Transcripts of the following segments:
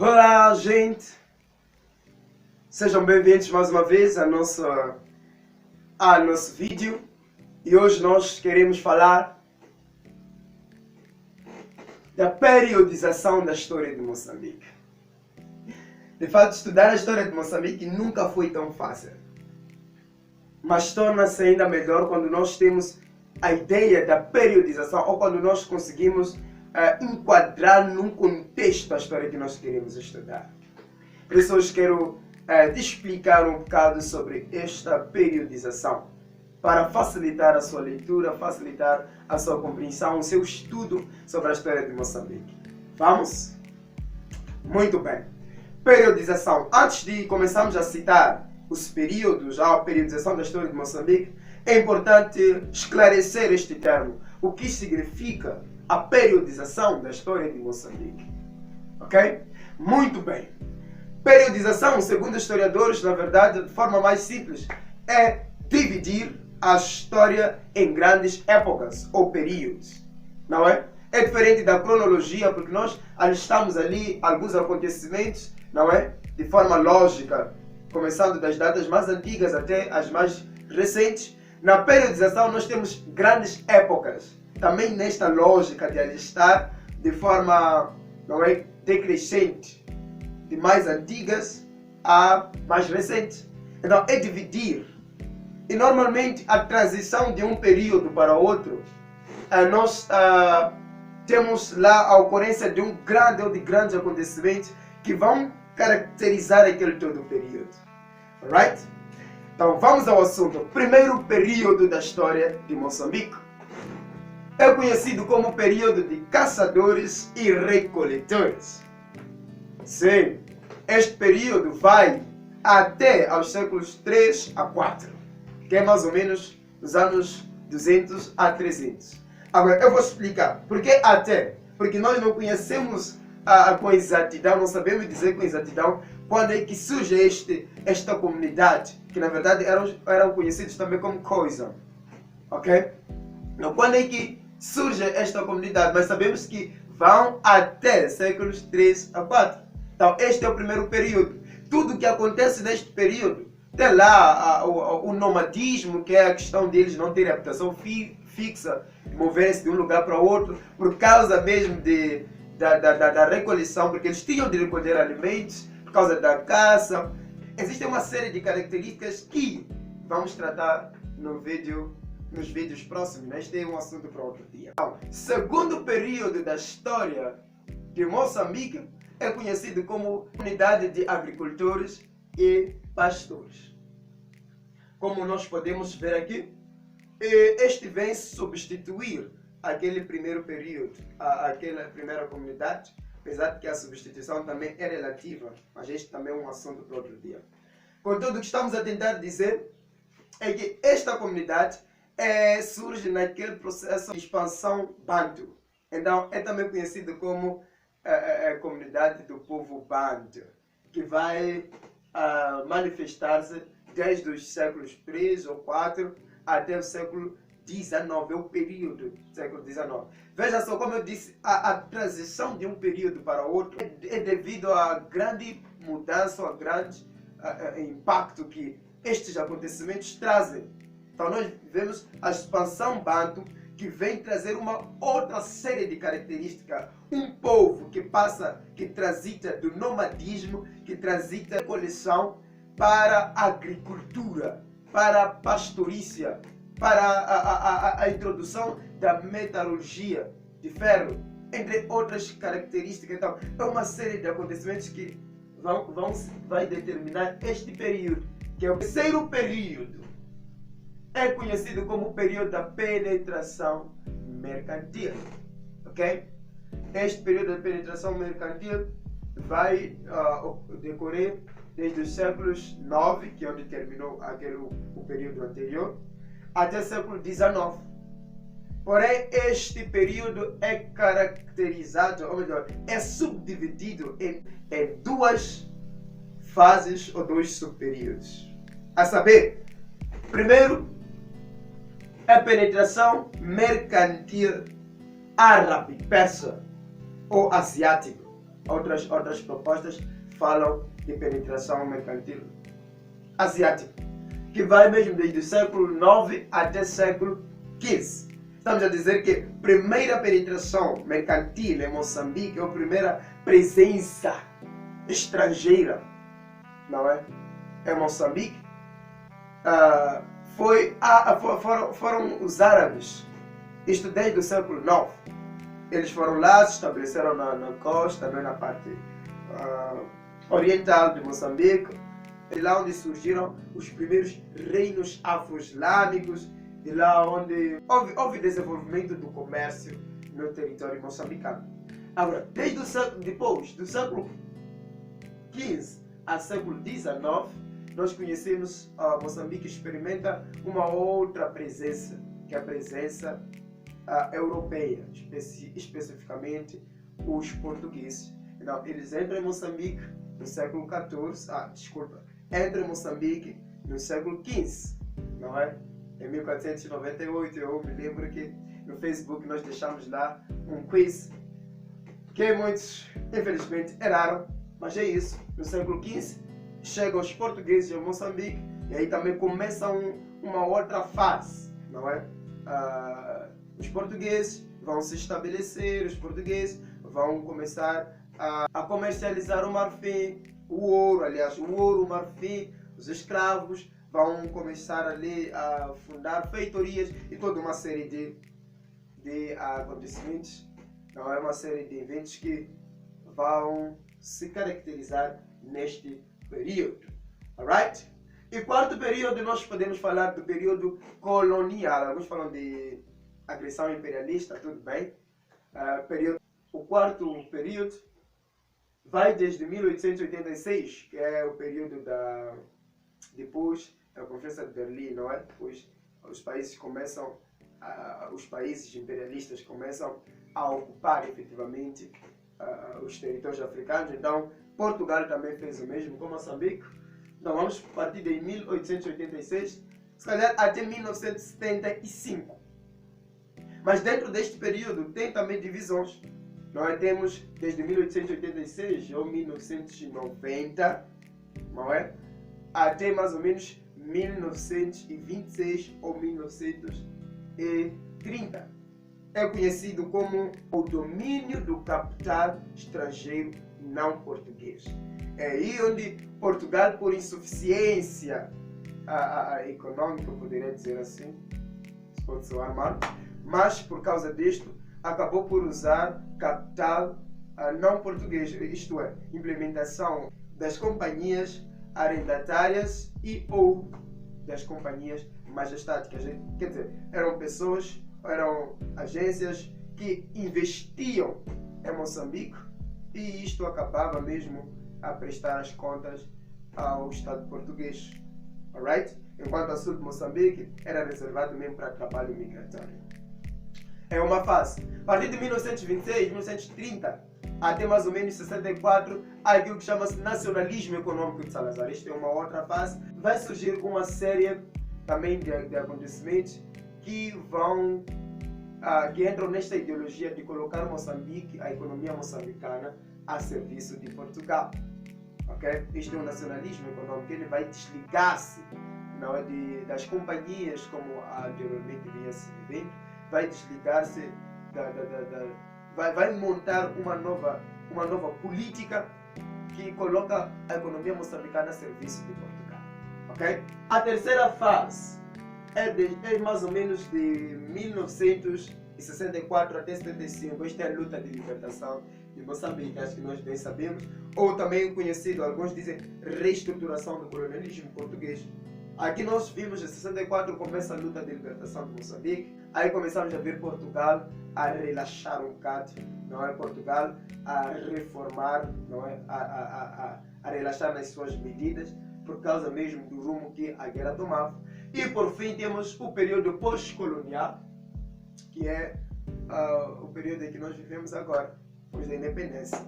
Olá, gente! Sejam bem-vindos mais uma vez ao nosso vídeo. E hoje nós queremos falar da periodização da história de Moçambique. De fato, estudar a história de Moçambique nunca foi tão fácil. Mas torna-se ainda melhor quando nós temos a ideia da periodização ou quando nós conseguimos enquadrar num contexto a história que nós queremos estudar. Por isso hoje quero te explicar um bocado sobre esta periodização, para facilitar a sua leitura, facilitar a sua compreensão, o seu estudo sobre a história de Moçambique. Vamos? Muito bem. Periodização. Antes de começarmos a citar os períodos, a periodização da história de Moçambique, é importante esclarecer este termo. O que significa a periodização da história de Moçambique? Ok? Muito bem. Periodização, segundo historiadores, na verdade, de forma mais simples, é dividir a história em grandes épocas ou períodos. Não é? É diferente da cronologia, porque nós alistamos ali alguns acontecimentos, não é? De forma lógica, começando das datas mais antigas até as mais recentes. Na periodização nós temos grandes épocas, também nesta lógica de alistar de forma, não é, decrescente, de mais antigas a mais recentes. Então é dividir. E normalmente a transição de um período para outro, nós temos lá a ocorrência de um grande ou de grandes acontecimentos que vão caracterizar aquele todo o período. Alright? Então vamos ao assunto. Primeiro período da história de Moçambique é conhecido como o período de caçadores e recoletores. Sim, este período vai até aos séculos 3 a 4, que é mais ou menos dos anos 200 a 300. Agora, eu vou explicar. Por que até? Porque nós não conhecemos com exatidão, não sabemos dizer com exatidão quando é que surge esta comunidade, que na verdade eram conhecidos também como Khoisan. Ok? Então, quando é que surge esta comunidade? Mas sabemos que vão até séculos 3 a 4. Então, este é o primeiro período. Tudo que acontece neste período, tem lá o nomadismo, que é a questão deles não terem habitação fixa, moverem-se de um lugar para outro, por causa mesmo da recoleção, porque eles tinham de recolher alimentos, por causa da caça. Existe uma série de características que vamos tratar nos vídeos próximos, né? Este é um assunto para outro dia. Então, segundo período da história de Moçambique é conhecido como comunidade de agricultores e pastores. Como nós podemos ver aqui, este vem substituir aquele primeiro período, aquela primeira comunidade, apesar de que a substituição também é relativa, mas este também é um assunto para outro dia. Contudo, o que estamos a tentar dizer é que esta comunidade surge naquele processo de expansão bantu. Então, é também conhecido como a comunidade do povo bantu, que vai manifestar-se desde os séculos 3 ou 4 até o século 19, é o período do século 19. Veja só, como eu disse, a transição de um período para outro é devido à grande mudança, ao grande impacto que estes acontecimentos trazem. Então nós vemos a expansão bantu, que vem trazer uma outra série de características. Um povo que transita do nomadismo, que transita da coleção para a agricultura, para a pastorícia, para a introdução da metalurgia de ferro, entre outras características. Então, é uma série de acontecimentos que vai determinar este período, que é o terceiro período. É conhecido como o período da penetração mercantil. Ok? Este período da penetração mercantil vai decorrer desde os séculos 9, que é onde terminou o período anterior, até o século 19. Porém, este período é caracterizado, ou melhor, é subdividido em duas fases ou dois subperíodos. A saber, primeiro, a penetração mercantil árabe, persa ou asiático. Outras propostas falam de penetração mercantil asiática, que vai mesmo desde o século IX até o século XV. Estamos a dizer que a primeira penetração mercantil em Moçambique, ou a primeira presença estrangeira, não é? Em Moçambique, foram os árabes. Isto desde o século IX. Eles foram lá, se estabeleceram na costa, também na parte oriental de Moçambique. É lá onde surgiram os primeiros reinos afro-islâmicos, de lá onde houve desenvolvimento do comércio no território moçambicano. Agora, depois do século XV ao século XIX, nós conhecemos Moçambique experimenta uma outra presença, que é a presença europeia, especificamente os portugueses. Então, eles entram em Moçambique no século XIV, entram em Moçambique no século XV, não é? Em 1498, eu me lembro que no Facebook nós deixamos lá um quiz que muitos, infelizmente, erraram, mas é isso. No século XV chegam os portugueses em Moçambique e aí também começa uma outra fase, não é? Os portugueses vão se estabelecer, os portugueses vão começar a comercializar o marfim, o ouro, o marfim, os escravos vão começar ali a fundar feitorias e toda uma série de acontecimentos, não é? Uma série de eventos que vão se caracterizar neste período. Alright? E quarto período, nós podemos falar do período colonial. Alguns falam de agressão imperialista, tudo bem. O quarto período vai desde 1886, que é o período depois da Conferência de Berlim, não é? Depois os países imperialistas começam a ocupar efetivamente os territórios africanos. Então, Portugal também fez o mesmo com Moçambique. Então, vamos partir de 1886, se calhar até 1975. Mas dentro deste período tem também divisões. Nós temos desde 1886 ou 1990, não é? Até mais ou menos 1926 ou 1930. É conhecido como o domínio do capital estrangeiro não português. É aí onde Portugal, por insuficiência econômica, poderia dizer assim, se pode soar mal, mas por causa disto, acabou por usar capital não português, isto é, implementação das companhias arrendatárias e ou das companhias majestáticas. Quer dizer, eram agências que investiam em Moçambique e isto acabava mesmo a prestar as contas ao Estado português. Alright? Enquanto a sul de Moçambique era reservado mesmo para trabalho migratório. É uma fase. A partir de 1926, 1930, até mais ou menos 64, há aquilo que chama-se nacionalismo econômico de Salazar. Isto é uma outra fase. Vai surgir uma série também de acontecimentos que entram nesta ideologia de colocar Moçambique, a economia moçambicana, a serviço de Portugal. Okay? Isto é um nacionalismo econômico. Ele vai desligar-se das companhias como anteriormente vinha se vivendo, vai desligar-se vai montar uma nova política que coloca a economia moçambicana a serviço de Portugal. Okay? A terceira fase é mais ou menos de 1964 até 75. Esta é a luta de libertação de Moçambique, acho que nós bem sabemos, ou também conhecido, alguns dizem, reestruturação do colonialismo português. Aqui nós vimos em 64 começa a luta de libertação de Moçambique, aí começamos a ver Portugal a relaxar um bocado, não é? Portugal a reformar, não é? A relaxar nas suas medidas, por causa mesmo do rumo que a guerra tomava. E por fim temos o período pós-colonial, que é o período em que nós vivemos agora, depois da independência.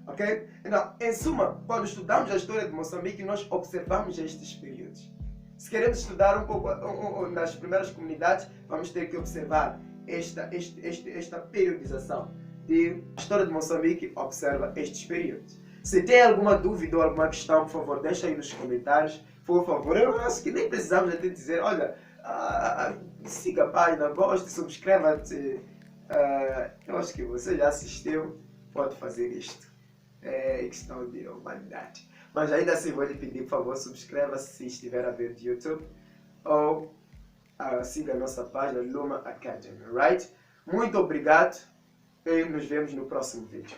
Ok? Então, em suma, quando estudamos a história de Moçambique, nós observamos estes períodos. Se queremos estudar um pouco nas primeiras comunidades, vamos ter que observar esta periodização. de História de Moçambique observa estes períodos. Se tem alguma dúvida ou alguma questão, por favor, deixa aí nos comentários. Por favor, eu acho que nem precisamos até dizer, olha, siga a página, goste, subscreva-te. Eu acho que você já assistiu, pode fazer isto. É questão de humanidade. Mas ainda assim vou lhe pedir, por favor, subscreva-se se estiver a ver de YouTube. Ou siga a nossa página Luma Academy, right? Muito obrigado e nos vemos no próximo vídeo.